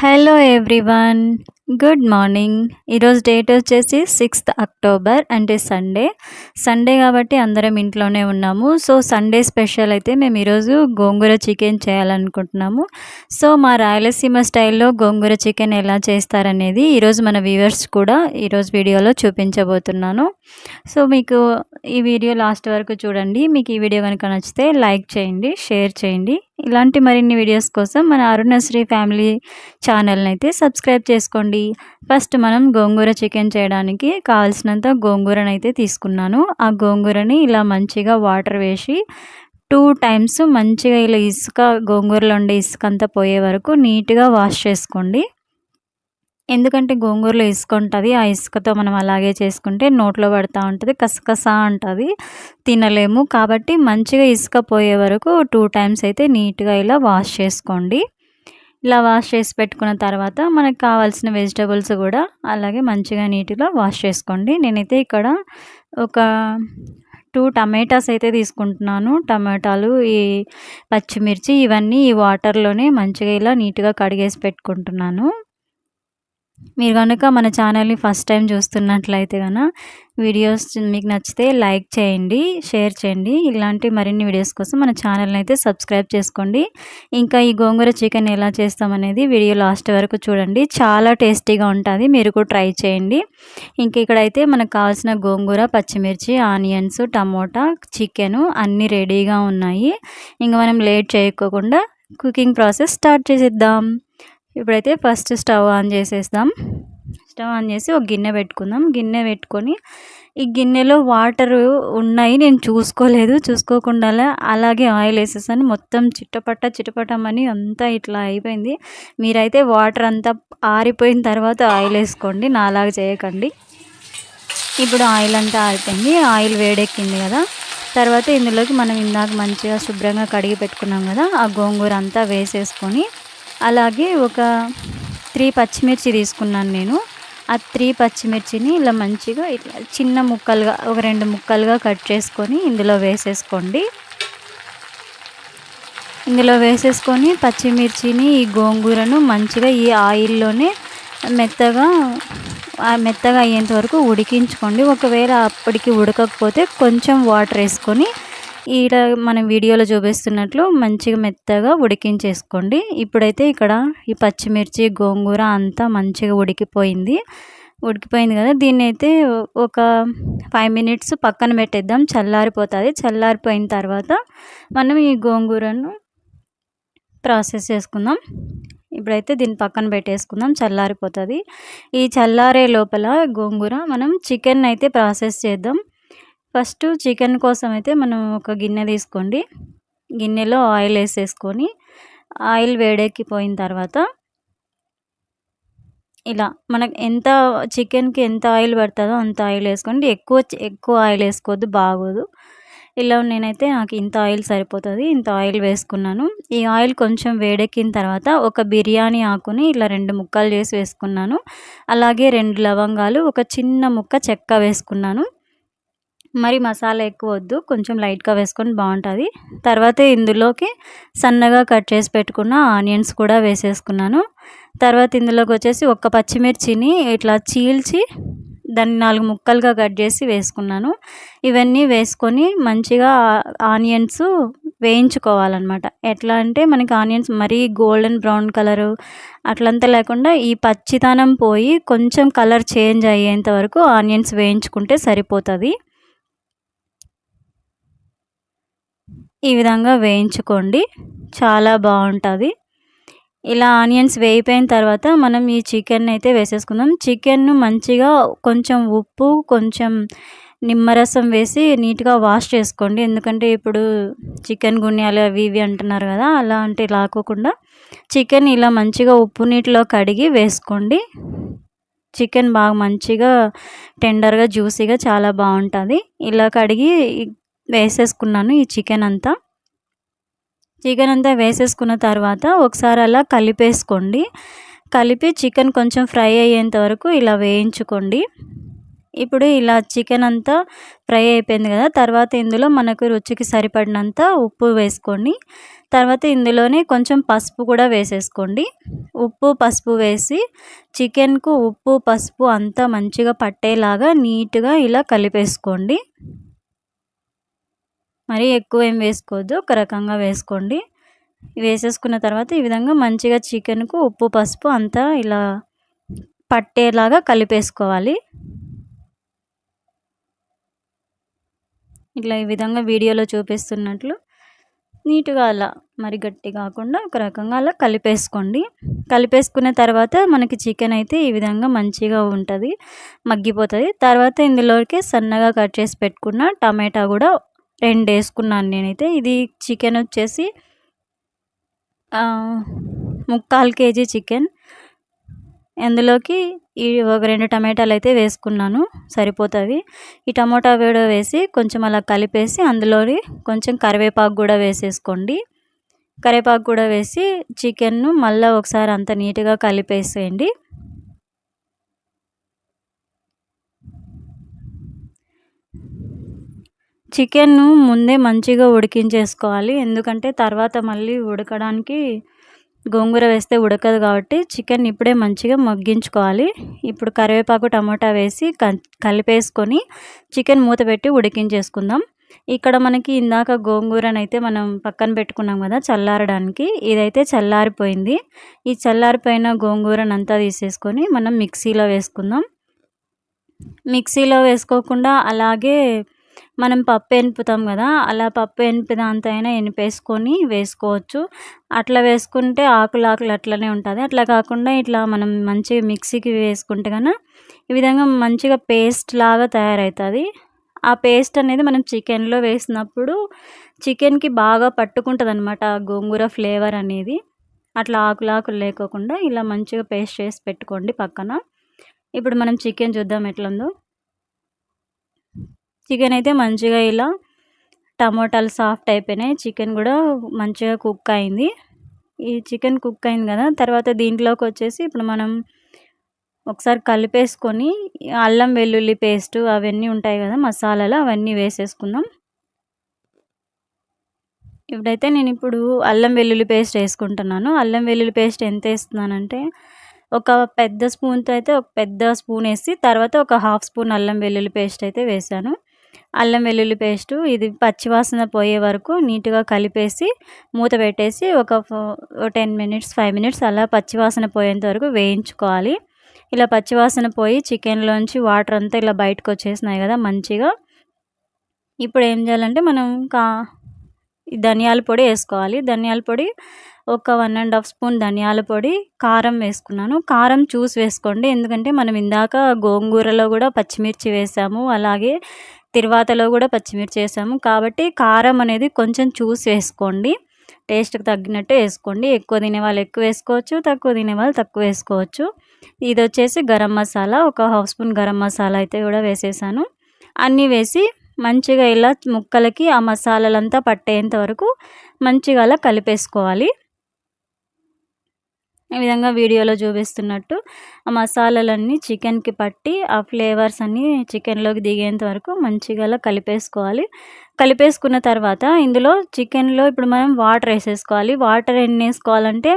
Hello everyone. Good morning. ఈరోజు date వచ్చేసి 6th October అంటే సండే కాబట్టి అందరం ఇంట్లోనే ఉన్నాము. సో సండే స్పెషల్ అయితే మేము ఈరోజు గోంగూర చికెన్ చేయాలనుకుంటున్నాము. సో మా రాయలసీమ స్టైల్లో గోంగూర చికెన్ ఎలా చేస్తారనేది ఈరోజు మన వ్యూవర్స్ కూడా ఈరోజు వీడియోలో చూపించబోతున్నాను. సో మీకు ఈ వీడియో లాస్ట్ వరకు చూడండి. మీకు ఈ వీడియో కనుక నచ్చితే లైక్ చేయండి, షేర్ చేయండి. ఇలాంటి మరిన్ని వీడియోస్ కోసం మన అరుణశ్రీ ఫ్యామిలీ ఛానల్ని అయితే సబ్స్క్రైబ్ చేసుకోండి. ఫస్ట్ మనం గోంగూర చికెన్ చేయడానికి కావాల్సినంత గోంగూరనైతే తీసుకున్నాను. ఆ గోంగూరని ఇలా మంచిగా వాటర్ వేసి 2 టైమ్స్ మంచిగా ఇలా గోంగూరలో ఉండే ఇసుక అంతా పోయే వరకు నీట్గా వాష్ చేసుకోండి. ఎందుకంటే గోంగూరలో ఇసుక ఉంటుంది. ఆ ఇసుకతో మనం అలాగే చేసుకుంటే నోట్లో పడతా ఉంటుంది, కసకసా అంటుంది, తినలేము. కాబట్టి మంచిగా ఇసుక పోయే వరకు 2 టైమ్స్ అయితే నీట్గా ఇలా వాష్ చేసుకోండి. ఇలా వాష్ చేసి పెట్టుకున్న తర్వాత మనకు కావాల్సిన వెజిటబుల్స్ కూడా అలాగే మంచిగా నీట్గా వాష్ చేసుకోండి. నేనైతే ఇక్కడ ఒక 2 టమాటాస్ అయితే తీసుకుంటున్నాను. టమాటాలు, ఈ పచ్చిమిర్చి ఇవన్నీ ఈ వాటర్లోనే మంచిగా ఇలా నీట్గా కడిగేసి పెట్టుకుంటున్నాను. మీరు కనుక మన ఛానల్ని ఫస్ట్ టైం చూస్తున్నట్లయితే వీడియోస్ మీకు నచ్చితే లైక్ చేయండి, షేర్ చేయండి. ఇలాంటి మరిన్ని వీడియోస్ కోసం మన ఛానల్ని అయితే సబ్స్క్రైబ్ చేసుకోండి. ఇంకా ఈ గోంగూర చికెన్ ఎలా చేస్తామనేది వీడియో లాస్ట్ వరకు చూడండి. చాలా టేస్టీగా ఉంటుంది, మీరు కూడా ట్రై చేయండి. ఇంకా ఇక్కడైతే మనకు కావాల్సిన గోంగూర, పచ్చిమిర్చి, ఆనియన్స్, టమోటా, చికెను అన్నీ రెడీగా ఉన్నాయి. ఇంకా మనం లేట్ చేయకోకుండా కుకింగ్ ప్రాసెస్ స్టార్ట్ చేసేద్దాం. ఇప్పుడైతే ఫస్ట్ స్టవ్ ఆన్ చేసేద్దాం. స్టవ్ ఆన్ చేసి ఒక గిన్నె పెట్టుకుందాం. గిన్నె పెట్టుకొని ఈ గిన్నెలో వాటర్ ఉన్నాయి, నేను చూసుకోకుండా అలాగే ఆయిల్ వేసేసాను. మొత్తం చిటపటమని అంతా ఇట్లా అయిపోయింది. మీరైతే వాటర్ అంతా ఆరిపోయిన తర్వాత ఆయిల్ వేసుకోండి, నాలాగా చేయకండి. ఇప్పుడు ఆయిల్ అంతా ఆరిపోయింది, ఆయిల్ వేడెక్కింది కదా. తర్వాత ఇందులోకి మనం ఇందాక మంచిగా శుభ్రంగా కడిగి పెట్టుకున్నాం కదా, ఆ గోంగూర అంతా వేసేసుకొని అలాగే ఒక 3 పచ్చిమిర్చి తీసుకున్నాను నేను. ఆ 3 పచ్చిమిర్చిని ఇలా మంచిగా ఇట్లా చిన్న ముక్కలుగా ఒక 2 ముక్కలుగా కట్ చేసుకొని ఇందులో వేసేసుకోండి. ఇందులో వేసేసుకొని పచ్చిమిర్చిని, ఈ గోంగూరను మంచిగా ఈ ఆయిల్లోనే మెత్తగా అయ్యేంత వరకు ఉడికించుకోండి. ఒకవేళ అప్పటికి ఉడకకపోతే కొంచెం వాటర్ వేసుకొని ఈడ మనం వీడియోలో చూపిస్తున్నట్లు మంచిగా మెత్తగా ఉడికించేసుకోండి. ఇప్పుడైతే ఇక్కడ ఈ పచ్చిమిర్చి, గోంగూర అంతా మంచిగా ఉడికిపోయింది కదా. దీన్ని అయితే ఒక 5 మినిట్స్ పక్కన పెట్టేద్దాం, చల్లారిపోతుంది. చల్లారిపోయిన తర్వాత మనం ఈ గోంగూరను ప్రాసెస్ చేసుకుందాం. ఇప్పుడైతే దీన్ని పక్కన పెట్టేసుకుందాం, చల్లారిపోతుంది. ఈ చల్లారే లోపల గోంగూర మనం చికెన్ అయితే ప్రాసెస్ చేద్దాం. ఫస్ట్ చికెన్ కోసం అయితే మనం ఒక గిన్నె తీసుకోండి. గిన్నెలో ఆయిల్ వేసేసుకొని ఆయిల్ వేడెక్కిపోయిన తర్వాత ఇలా మనకు చికెన్కి ఎంత ఆయిల్ పడుతుందో అంత ఆయిల్ వేసుకోండి. ఎక్కువ ఆయిల్ వేసుకోవద్దు, బాగోదు. ఇలా నేనైతే నాకు ఇంత ఆయిల్ సరిపోతుంది, ఇంత ఆయిల్ వేసుకున్నాను. ఈ ఆయిల్ కొంచెం వేడెక్కిన తర్వాత ఒక బిర్యానీ ఆకుని ఇలా 2 ముక్కలు చేసి వేసుకున్నాను. అలాగే 2 లవంగాలు, ఒక చిన్న ముక్క చెక్క వేసుకున్నాను. మరి మసాలా ఎక్కువ వద్దు, కొంచెం లైట్గా వేసుకొని బాగుంటుంది. తర్వాత ఇందులోకి సన్నగా కట్ చేసి పెట్టుకున్న ఆనియన్స్ కూడా వేసేసుకున్నాను. తర్వాత ఇందులోకి వచ్చేసి ఒక పచ్చిమిర్చిని ఇట్లా చీల్చి దాన్ని 4 ముక్కలుగా కట్ చేసి వేసుకున్నాను. ఇవన్నీ వేసుకొని మంచిగా ఆనియన్స్ వేయించుకోవాలన్నమాట. ఎట్లా అంటే మనకి ఆనియన్స్ మరీ గోల్డెన్ బ్రౌన్ కలరు అట్లంతా లేకుండా ఈ పచ్చితనం పోయి కొంచెం కలర్ చేంజ్ అయ్యేంత వరకు ఆనియన్స్ వేయించుకుంటే సరిపోతుంది. ఈ విధంగా వేయించుకోండి, చాలా బాగుంటుంది. ఇలా ఆనియన్స్ వేయిపోయిన తర్వాత మనం ఈ చికెన్ అయితే వేసేసుకుందాం. చికెన్ను మంచిగా కొంచెం ఉప్పు, కొంచెం నిమ్మరసం వేసి నీట్గా వాష్ చేసుకోండి. ఎందుకంటే ఇప్పుడు చికెన్ గున్యాలు అవి ఇవి అంటున్నారు కదా, అలా అంటే లాకోకుండా చికెన్ ఇలా మంచిగా ఉప్పు నీటిలో కడిగి వేసుకోండి. చికెన్ బాగా మంచిగా టెండర్గా జ్యూసీగా చాలా బాగుంటుంది. ఇలా కడిగి వేసేసుకున్నాను ఈ చికెన్ అంతా వేసేసుకున్న తర్వాత ఒకసారి అలా కలిపేసుకోండి. కలిపి చికెన్ కొంచెం ఫ్రై అయ్యేంత వరకు ఇలా వేయించుకోండి. ఇప్పుడు ఇలా చికెన్ అంతా ఫ్రై అయిపోయింది కదా! తర్వాత ఇందులో మనకు రుచికి సరిపడినంత ఉప్పు వేసుకోండి. తర్వాత ఇందులోనే కొంచెం పసుపు కూడా వేసేసుకోండి. ఉప్పు, పసుపు వేసి చికెన్‌కు ఉప్పు, పసుపు అంతా మంచిగా పట్టేలాగా నీట్‌గా ఇలా కలిపేసుకోండి. మరీ ఎక్కువ ఏం వేసుకోవద్దు. ఒక రకంగా వేసుకోండి. వేసేసుకున్న తర్వాత ఈ విధంగా మంచిగా చికెన్‌కు ఉప్పు, పసుపు అంతా ఇలా పట్టేలాగా కలిపేసుకోవాలి. ఇట్లా ఈ విధంగా వీడియోలో చూపిస్తున్నట్లు నీట్‌గా అలా మరి గట్టి కాకుండా ఒక రకంగా అలా కలిపేసుకోండి. కలిపేసుకున్న తర్వాత మనకి చికెన్ అయితే ఈ విధంగా మంచిగా ఉంటది. మగ్గిపోతది. తర్వాత ఇందులోకి సన్నగా కట్ చేసి పెట్టుకున్న టమాటా గూడా 2 ఏసుకున్నాను నేనైతే. ఇది చికెన్ వచ్చేసి 3/4 కేజీ చికెన్. అందులోకి ఒక 2 టమాటాలైతే వేసుకున్నాను. సరిపోతవి. ఈ టమోటా కూడా వేసి కొంచెం అలా కలిపేసి అందులోని కొంచెం కరివేపాకు గూడా వేసేసుకోండి. కరివేపాకు కూడా వేసి చికెన్‌ను మళ్ళా ఒకసారి అంతా నీట్‌గా కలిపేసేయండి. చికెన్‌ను ముందే మంచిగా ఉడికించేసుకోవాలి. ఎందుకంటే తర్వాత మళ్ళీ ఉడకడానికి గోంగూర వేస్తే ఉడకదు కాబట్టి చికెన్ ఇప్పుడే మంచిగా మగ్గించుకోవాలి. ఇప్పుడు కరివేపాకు, టమోటా వేసి కలిపేసుకొని చికెన్ మూత పెట్టి ఉడికించేసుకుందాం. ఇక్కడ మనకి ఇందాక గోంగూరనైతే మనం పక్కన పెట్టుకున్నాం కదా చల్లారడానికి. ఇదైతే చల్లారిపోయింది. ఈ చల్లారిపోయిన గోంగూరనంతా తీసేసుకొని మనం మిక్సీలో వేసుకుందాం. మిక్సీలో వేసుకోకుండా అలాగే మనం పప్పు ఎనుపుతాం కదా! అలా పప్పు ఎనిపినంత అయినా ఎనిపేసుకొని వేసుకోవచ్చు. అట్లా వేసుకుంటే ఆకులు అట్లనే ఉంటది. అట్లా కాకుండా ఇట్లా మనం మంచిగా మిక్సీకి వేసుకుంటే ఈ విధంగా మంచిగా పేస్ట్ లాగా తయారవుతది. ఆ పేస్ట్ అనేది మనం చికెన్‌లో వేసినప్పుడు చికెన్‌కి బాగా పట్టుకుంటదనమాట ఆ గోంగూర ఫ్లేవర్ అనేది. అట్లా ఆకులు లేకోకుండా ఇలా మంచిగా పేస్ట్ చేసి పెట్టుకోండి పక్కన. ఇప్పుడు మనం చికెన్ చూద్దాం ఎట్లుందో. చికెన్ అయితే మంచిగా ఇలా టమోటాలు సాఫ్ట్ అయిపోయినాయి. చికెన్ కూడా మంచిగా కుక్ అయింది. ఈ చికెన్ కుక్ అయింది కదా! తర్వాత దీంట్లోకొచ్చేసి ఇప్పుడు మనం ఒకసారి కలిపేసుకొని అల్లం వెల్లుల్లి పేస్టు అవన్నీ ఉంటాయి కదా! మసాలాలు అవన్నీ వేసేసుకుందాం. ఇప్పుడైతే నేనిప్పుడు అల్లం వెల్లుల్లి పేస్ట్ ఏసుకుంటున్నాను. అల్లం వెల్లుల్లి పేస్ట్ ఎంతేస్తున్నానంటే, ఒక పెద్ద స్పూన్‌తో అయితే ఒక పెద్ద స్పూనేసి తర్వాత ఒక హాఫ్ స్పూన్ అల్లం వెల్లుల్లి పేస్ట్ అయితే వేశాను. అల్లం వెల్లుల్లి పేస్టు ఇది పచ్చివాసన పోయే వరకు నీట్‌గా కలిపేసి మూత పెట్టేసి ఓ 10 మినిట్స్, 5 మినిట్స్ అలా పచ్చివాసన పోయేంత వరకు వేయించుకోవాలి. ఇలా పచ్చివాసన పోయి చికెన్‌లోంచి వాటర్ అంతా ఇలా బయటకొచ్చేసినాయి కదా మంచిగా. ఇప్పుడు ఏం చేయాలంటే మనం ధనియాల పొడి ఏసుకోవాలి. ధనియాల పొడి ఒక 1 ½ స్పూన్ ధనియాల పొడి, కారం వేసుకున్నాను. కారం చూసి వేసుకోండి. ఎందుకంటే మనం ఇందాక గోంగూరలో గూడా పచ్చిమిర్చి వేసాము. అలాగే తిరువాతలో గూడా పచ్చిమిర్చి ఏసాము. కాబట్టి కారం అనేది కొంచెం చూసి వేసుకోండి. టేస్ట్‌కి తగ్గినట్టు ఏసుకోండి. ఎక్కువ తినేవాళ్ళు ఎక్కువ వేసుకోవచ్చు. తక్కువ తినేవాళ్ళు తక్కువ వేసుకోవచ్చు. ఇదొచ్చేసి గరం మసాలా ఒక హాఫ్ స్పూన్ గరం మసాలా అయితే గూడా వేసేసాను. అన్నీ వేసి మంచిగా ఇలా ముక్కలకి ఆ మసాలాలంతా పట్టేంత వరకు మంచిగా అలా కలిపేసుకోవాలి. ఈ విధంగా వీడియోలో చూపిస్తున్నట్టు ఆ మసాలాలన్నీ చికెన్‌కి పట్టి ఆ ఫ్లేవర్స్ అన్నీ చికెన్‌లోకి దిగేంత వరకు మంచిగా అలా కలిపేసుకోవాలి. కలిపేసుకున్న తర్వాత ఇందులో చికెన్‌లో ఇప్పుడు మనం వాటర్ ఏసేసుకోవాలి. వాటర్ ఎన్నేసుకోవాలంటే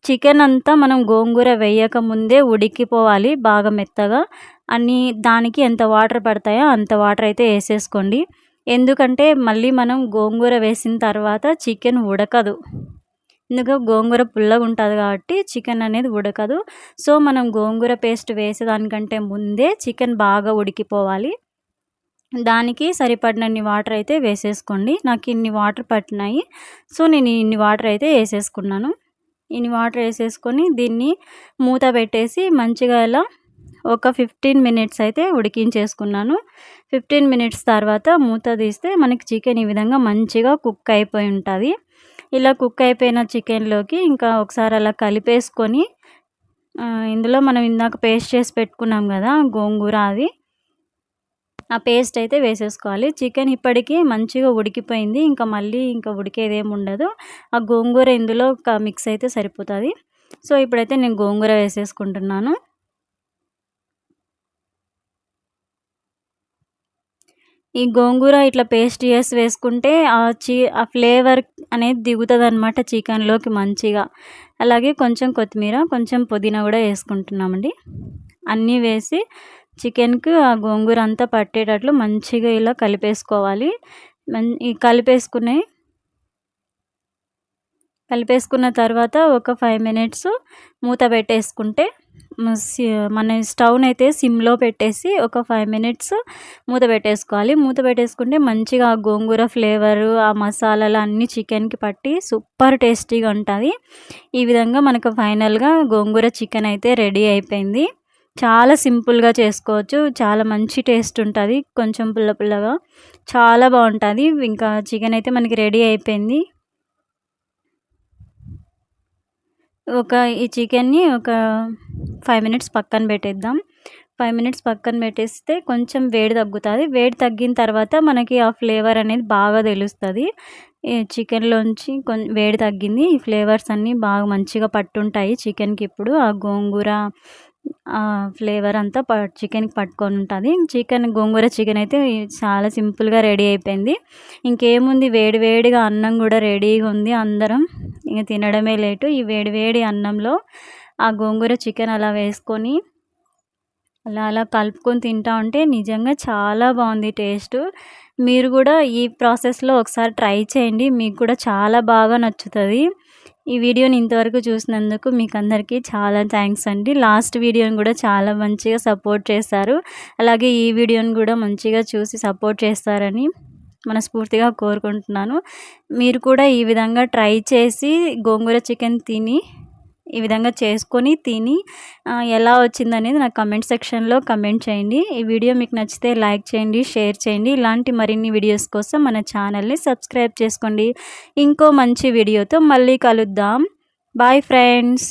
చికెన్ అంతా మనం గోంగూర వేయక ముందే ఉడికిపోవాలి బాగా మెత్తగా. దానికి ఎంత వాటర్ పడతాయో అంత వాటర్ అయితే ఏసేసుకోండి. ఎందుకంటే మళ్ళీ మనం గోంగూర వేసిన తర్వాత చికెన్ ఉడకదు. ఎందుకు గోంగూర పుల్లగుంటది కాబట్టి చికెన్ అనేది ఉడకదు. సో, మనం గోంగూర పేస్ట్ వేసేదానికంటే ముందే చికెన్ బాగా ఉడికిపోవాలి. దానికి సరిపడినన్ని వాటర్ అయితే వేసేసుకోండి. నాకు ఇన్ని వాటర్ పట్టినాయి. సో, నేను ఇన్ని వాటర్ అయితే ఏసేసుకున్నాను. ఇన్ని వాటర్ ఏసేసుకొని దీన్ని మూత పెట్టేసి మంచిగా ఇలా ఒక 15 మినిట్స్ అయితే ఉడికించేసుకున్నాను. 15 మినిట్స్ తర్వాత మూత తీస్తే మనకి చికెన్ ఈ విధంగా మంచిగా కుక్ అయిపోయి ఉంటది. ఇలా కుక్ అయిపోయిన చికెన్‌లోకి ఇంకా ఒకసారి అలా కలిపేసుకొని ఇందులో మనం ఇందాక పేస్ట్ చేసి పెట్టుకున్నాం గదా! గోంగూర అది. ఆ పేస్ట్ అయితే వేసేసుకోవాలి. చికెన్ ఇప్పటికి మంచిగా ఉడికిపోయింది. ఇంకా ఉడికేదేముండదు. ఆ గోంగూర ఇందులో మిక్స్ అయితే సరిపోతది. సో, ఇప్పుడైతే నేను గోంగూర వేసేసుకుంటున్నాను. ఈ గోంగూర ఇట్లా పేస్ట్ చేసి వేసుకుంటే ఆ ఫ్లేవర్ అనేది దిగుతదనమాట చికెన్‌లోకి మంచిగా. అలాగే కొంచెం కొత్తిమీర, కొంచెం పుదీనా గూడా యేసుకుంటున్నామండి. అన్నీ వేసి చికెన్‌కి ఆ గోంగూర అంతా పట్టేటట్లు మంచిగా ఇలా కలిపేసుకోవాలి. ఈ కలిపేసుకున్న తర్వాత ఒక 5 మినిట్స్ మూత పెట్టేసుకుంటే మన స్టవ్‌నైతే సిమ్‌లో పెట్టేసి ఒక 5 మినిట్స్ మూత పెట్టేసుకోవాలి. మూత పెట్టేసుకుంటే మంచిగా ఆ గోంగూర ఫ్లేవరు, ఆ మసాలాలు అన్నీ చికెన్‌కి పట్టి సూపర్ టేస్టీగా ఉంటది. ఈ విధంగా మనకు ఫైనల్‌గా గోంగూర చికెన్ అయితే రెడీ అయిపోయింది. చాలా సింపుల్‌గా చేసుకోవచ్చు. చాలా మంచి టేస్ట్ ఉంటది. కొంచెం పుల్ల పుల్లగా చాలా బావుంటది. ఇంకా చికెన్ అయితే మనకి రెడీ అయిపోయింది. ఈ చికెన్‌ని ఒక 5 మినిట్స్ పక్కన పెట్టేద్దాం. 5 మినిట్స్ పక్కన పెట్టేస్తే కొంచెం వేడి తగ్గుతది. వేడి తగ్గిన తర్వాత మనకి ఆ ఫ్లేవర్ అనేది బాగా తెలుస్తది. ఈ చికెన్‌లోంచి వేడి తగ్గింది. ఈ ఫ్లేవర్స్ అన్నీ బాగా మంచిగా పట్టుంటాయి చికెన్‌కి ఇప్పుడు. ఆ గోంగూర ఫ్లేవర్ అంతా చికెన్‌కి పట్టుకొనుంటది. గోంగూర చికెన్ అయితే చాలా సింపుల్‌గా రెడీ అయిపోయింది. ఇంకేముంది వేడి వేడిగా అన్నం గూడా రెడీగా ఉంది. అందరం ఇంక తినడమే లేటు. ఈ వేడి వేడి అన్నంలో ఆ గోంగూర చికెన్ అలా వేసుకొని అలా కలుపుకొని తింటా ఉంటే నిజంగా చాలా బావుంది టేస్టు. మీరు గూడా ఈ ప్రాసెస్‌లో ఒకసారి ట్రై చేయండి. మీకు కూడా చాలా బాగా నచ్చుతది. ఈ వీడియోని ఇంతవరకు చూసినందుకు మీకందరికీ చాలా థాంక్స్ అండి. లాస్ట్ వీడియోని గూడా చాలా మంచిగా సపోర్ట్ చేశారు. అలాగే ఈ వీడియోని గూడా మంచిగా చూసి సపోర్ట్ చేస్తారని మనస్ఫూర్తిగా కోరుకుంటున్నాను. మీరు కూడా ఈ విధంగా ట్రై చేసి గోంగూర చికెన్ ఈ విధంగా చేసుకొని తిని ఎలా వచ్చిందనేది నాకు కామెంట్ సెక్షన్‌లో కామెంట్ చేయండి. ఈ వీడియో మీకు నచ్చితే లైక్ చేయండి, షేర్ చేయండి. ఇలాంటి మరిన్ని వీడియోస్ కోసం మన ఛానల్‌ని సబ్స్క్రైబ్ చేసుకోండి. ఇంకో మంచి వీడియోతో మళ్ళీ కలుద్దాం. Bye friends.